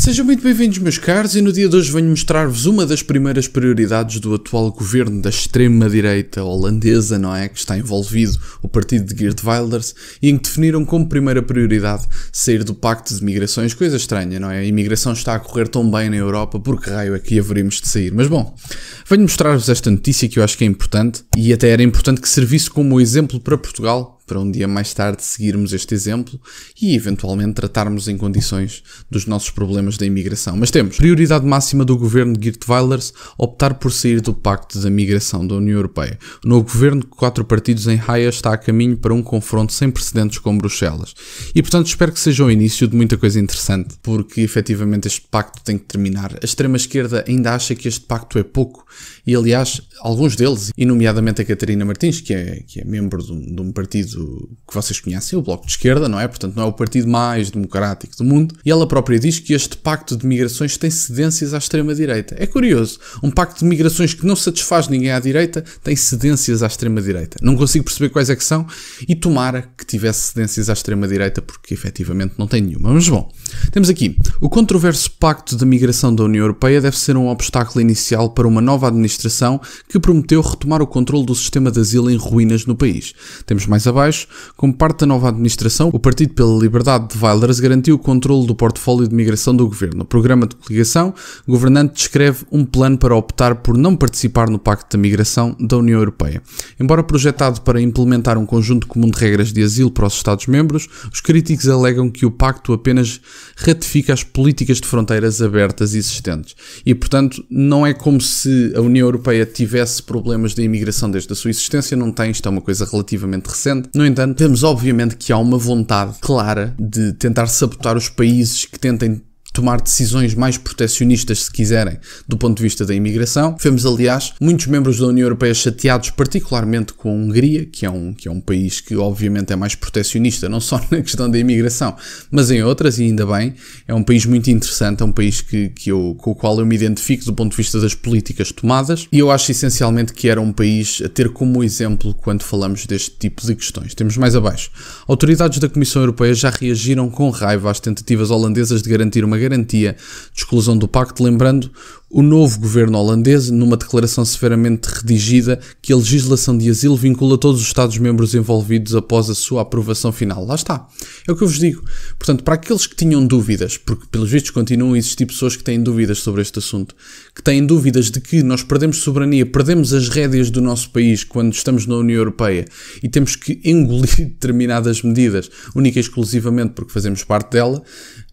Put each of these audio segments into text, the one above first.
Sejam muito bem-vindos, meus caros, e no dia de hoje venho mostrar-vos uma das primeiras prioridades do atual governo da extrema-direita holandesa, não é? Que está envolvido o partido de Geert Wilders, e em que definiram como primeira prioridade sair do Pacto de Migrações. Coisa estranha, não é? A imigração está a correr tão bem na Europa, por que raio é que haveríamos de sair? Mas bom, venho mostrar-vos esta notícia que eu acho que é importante, e até era importante que servisse como exemplo para Portugal, para um dia mais tarde seguirmos este exemplo e eventualmente tratarmos em condições dos nossos problemas da imigração. Mas temos prioridade máxima do governo de Geert Wilders optar por sair do Pacto da Migração da União Europeia. O novo governo de 4 partidos em Haia está a caminho para um confronto sem precedentes com Bruxelas. E portanto espero que seja o início de muita coisa interessante, porque efetivamente este pacto tem que terminar. A extrema-esquerda ainda acha que este pacto é pouco e aliás alguns deles, e nomeadamente a Catarina Martins, que é membro de um partido que vocês conhecem, o Bloco de Esquerda, não é? Portanto, não é o partido mais democrático do mundo. E ela própria diz que este pacto de migrações tem cedências à extrema-direita. É curioso. Um pacto de migrações que não satisfaz ninguém à direita tem cedências à extrema-direita. Não consigo perceber quais é que são e tomara que tivesse cedências à extrema-direita porque efetivamente não tem nenhuma. Mas bom, temos aqui. O controverso pacto de migração da União Europeia deve ser um obstáculo inicial para uma nova administração que prometeu retomar o controle do sistema de asilo em ruínas no país. Temos mais abaixo. Como parte da nova administração, o Partido pela Liberdade de Wilders garantiu o controle do portfólio de migração do governo. O programa de coligação, o governante descreve um plano para optar por não participar no Pacto da Migração da União Europeia. Embora projetado para implementar um conjunto comum de regras de asilo para os Estados-membros, os críticos alegam que o pacto apenas ratifica as políticas de fronteiras abertas existentes. E, portanto, não é como se a União Europeia tivesse problemas de imigração desde a sua existência, não tem, isto é uma coisa relativamente recente. No entanto, vemos obviamente que há uma vontade clara de tentar sabotar os países que tentem tomar decisões mais protecionistas, se quiserem, do ponto de vista da imigração. Vemos, aliás, muitos membros da União Europeia chateados, particularmente com a Hungria, que é um país que obviamente é mais protecionista, não só na questão da imigração, mas em outras, e ainda bem. É um país muito interessante, é um país com o qual eu me identifico do ponto de vista das políticas tomadas, e eu acho essencialmente que era um país a ter como exemplo quando falamos deste tipo de questões. Temos mais abaixo. Autoridades da Comissão Europeia já reagiram com raiva às tentativas holandesas de garantir uma garantia de exclusão do pacto, lembrando o novo governo holandês, numa declaração severamente redigida, que a legislação de asilo vincula todos os Estados-membros envolvidos após a sua aprovação final. Lá está. É o que eu vos digo. Portanto, para aqueles que tinham dúvidas, porque pelos vistos continuam a existir pessoas que têm dúvidas sobre este assunto, que têm dúvidas de que nós perdemos soberania, perdemos as rédeas do nosso país quando estamos na União Europeia e temos que engolir determinadas medidas, única e exclusivamente porque fazemos parte dela,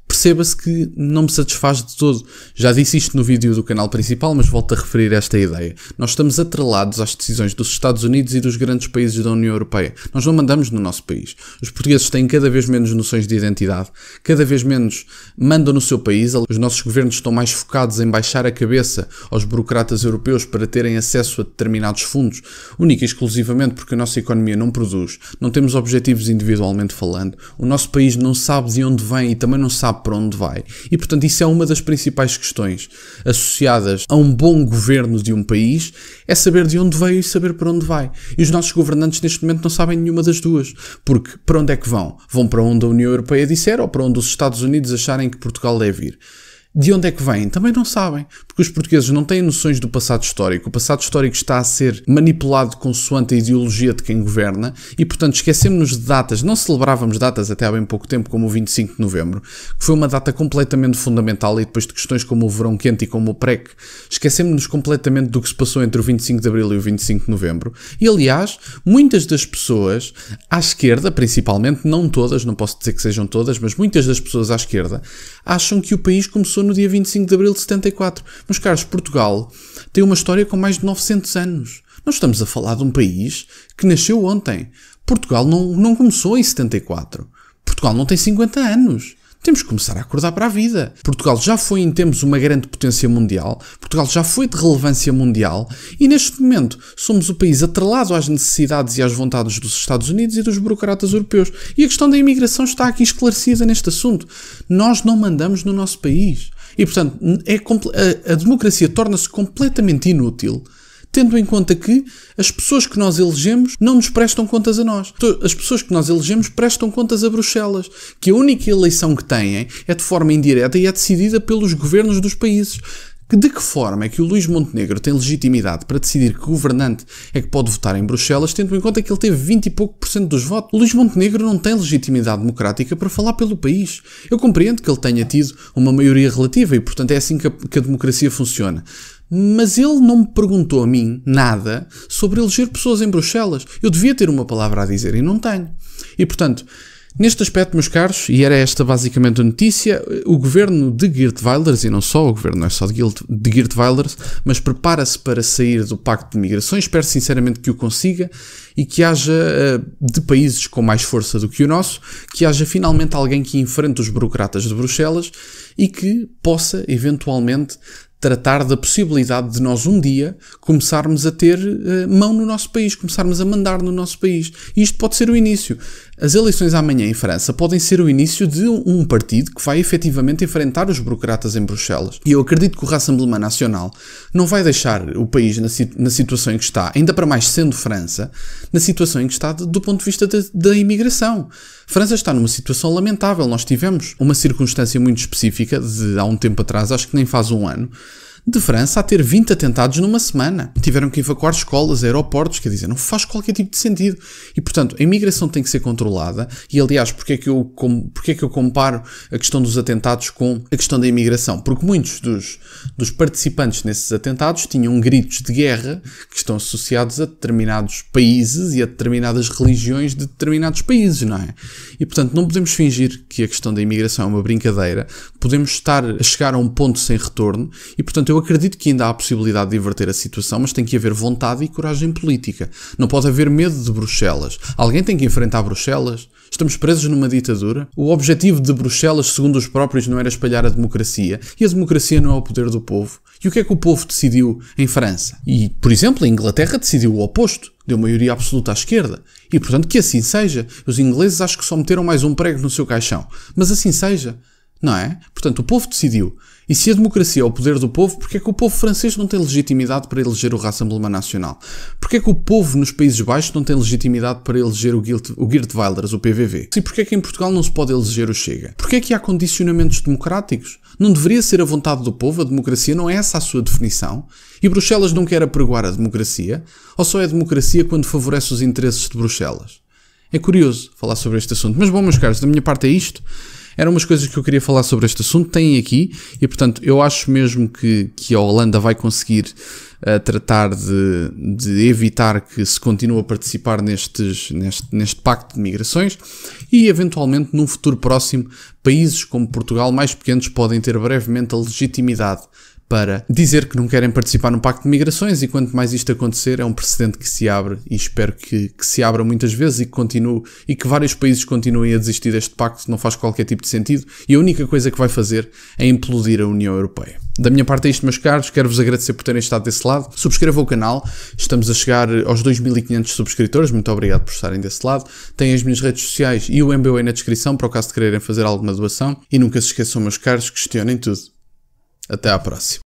perceba-se que não me satisfaz de todo. Já disse isto no vídeo do canal principal, mas volto a referir esta ideia. Nós estamos atrelados às decisões dos Estados Unidos e dos grandes países da União Europeia. Nós não mandamos no nosso país. Os portugueses têm cada vez menos noções de identidade, cada vez menos mandam no seu país. Os nossos governos estão mais focados em baixar a cabeça aos burocratas europeus para terem acesso a determinados fundos, única e exclusivamente porque a nossa economia não produz, não temos objetivos individualmente falando, o nosso país não sabe de onde vem e também não sabe para onde vai. E, portanto, isso é uma das principais questões associadas a um bom governo de um país, é saber de onde veio e saber para onde vai. E os nossos governantes neste momento não sabem nenhuma das duas. Porque para onde é que vão? Vão para onde a União Europeia disser ou para onde os Estados Unidos acharem que Portugal deve ir? De onde é que vêm? Também não sabem, porque os portugueses não têm noções do passado histórico. O passado histórico está a ser manipulado consoante a ideologia de quem governa e, portanto, esquecemos-nos de datas. Não celebrávamos datas até há bem pouco tempo, como o 25 de novembro, que foi uma data completamente fundamental, e depois de questões como o verão quente e como o PREC, esquecemos-nos completamente do que se passou entre o 25 de abril e o 25 de novembro. E, aliás, muitas das pessoas à esquerda, principalmente, não todas, não posso dizer que sejam todas, mas muitas das pessoas à esquerda acham que o país começou no dia 25 de abril de 74. Meus caros, Portugal tem uma história com mais de 900 anos. Nós estamos a falar de um país que nasceu ontem. Portugal não começou em 74. Portugal não tem 50 anos. Temos que começar a acordar para a vida. Portugal já foi em tempos uma grande potência mundial, Portugal já foi de relevância mundial e neste momento somos o país atrelado às necessidades e às vontades dos Estados Unidos e dos burocratas europeus. E a questão da imigração está aqui esclarecida neste assunto. Nós não mandamos no nosso país. E, portanto, a democracia torna-se completamente inútil tendo em conta que as pessoas que nós elegemos não nos prestam contas a nós. As pessoas que nós elegemos prestam contas a Bruxelas, que a única eleição que têm é de forma indireta e é decidida pelos governos dos países. De que forma é que o Luís Montenegro tem legitimidade para decidir que governante é que pode votar em Bruxelas, tendo em conta que ele teve 20 e pouco por cento dos votos? O Luís Montenegro não tem legitimidade democrática para falar pelo país. Eu compreendo que ele tenha tido uma maioria relativa e, portanto, é assim que a democracia funciona. Mas ele não me perguntou a mim nada sobre eleger pessoas em Bruxelas. Eu devia ter uma palavra a dizer e não tenho. E, portanto, neste aspecto, meus caros, e era esta basicamente a notícia, o governo de Geert Wilders, e não só, o governo não é só de Geert Wilders, mas prepara-se para sair do Pacto de Migrações. Espero sinceramente que o consiga e que haja, de países com mais força do que o nosso, que haja finalmente alguém que enfrente os burocratas de Bruxelas e que possa, eventualmente, tratar da possibilidade de nós um dia começarmos a ter mão no nosso país, começarmos a mandar no nosso país. E isto pode ser o início. As eleições amanhã em França podem ser o início de um partido que vai efetivamente enfrentar os burocratas em Bruxelas. E eu acredito que o Rassemblement Nacional não vai deixar o país na situação em que está, ainda para mais sendo França, na situação em que está do ponto de vista da imigração. França está numa situação lamentável. Nós tivemos uma circunstância muito específica de há um tempo atrás, acho que nem faz um ano, de França a ter 20 atentados numa semana. Tiveram que evacuar escolas, aeroportos, quer dizer, não faz qualquer tipo de sentido. E, portanto, a imigração tem que ser controlada. E, aliás, porque é que eu comparo a questão dos atentados com a questão da imigração? Porque muitos dos participantes nesses atentados tinham gritos de guerra que estão associados a determinados países e a determinadas religiões de determinados países, não é? E, portanto, não podemos fingir que a questão da imigração é uma brincadeira. Podemos estar a chegar a um ponto sem retorno e, portanto, eu acredito que ainda há a possibilidade de inverter a situação, mas tem que haver vontade e coragem política. Não pode haver medo de Bruxelas. Alguém tem que enfrentar Bruxelas. Estamos presos numa ditadura. O objetivo de Bruxelas, segundo os próprios, não era espalhar a democracia. E a democracia não é o poder do povo. E o que é que o povo decidiu em França? E, por exemplo, a Inglaterra decidiu o oposto. Deu maioria absoluta à esquerda. E, portanto, que assim seja. Os ingleses acho que só meteram mais um prego no seu caixão. Mas assim seja. Não é? Portanto, o povo decidiu. E se a democracia é o poder do povo, porquê é que o povo francês não tem legitimidade para eleger o Rassemblement Nacional? Porquê é que o povo nos Países Baixos não tem legitimidade para eleger o Geert Wilders, o PVV? E porquê é que em Portugal não se pode eleger o Chega? Porquê é que há condicionamentos democráticos? Não deveria ser a vontade do povo? A democracia não é essa a sua definição? E Bruxelas não quer apregoar a democracia? Ou só é democracia quando favorece os interesses de Bruxelas? É curioso falar sobre este assunto. Mas bom, meus caros, da minha parte é isto. Eram umas coisas que eu queria falar sobre este assunto, têm aqui, e portanto eu acho mesmo que a Holanda vai conseguir tratar de evitar que se continue a participar neste pacto de migrações e eventualmente num futuro próximo países como Portugal mais pequenos podem ter brevemente a legitimidade para dizer que não querem participar no Pacto de Migrações e quanto mais isto acontecer é um precedente que se abre e espero que se abra muitas vezes e que continue e que vários países continuem a desistir deste pacto, não faz qualquer tipo de sentido e a única coisa que vai fazer é implodir a União Europeia. Da minha parte é isto, meus caros, quero-vos agradecer por terem estado desse lado, subscrevam o canal, estamos a chegar aos 2500 subscritores, muito obrigado por estarem desse lado, têm as minhas redes sociais e o MBA na descrição para o caso de quererem fazer alguma doação e nunca se esqueçam, meus caros, questionem tudo. Até à próxima.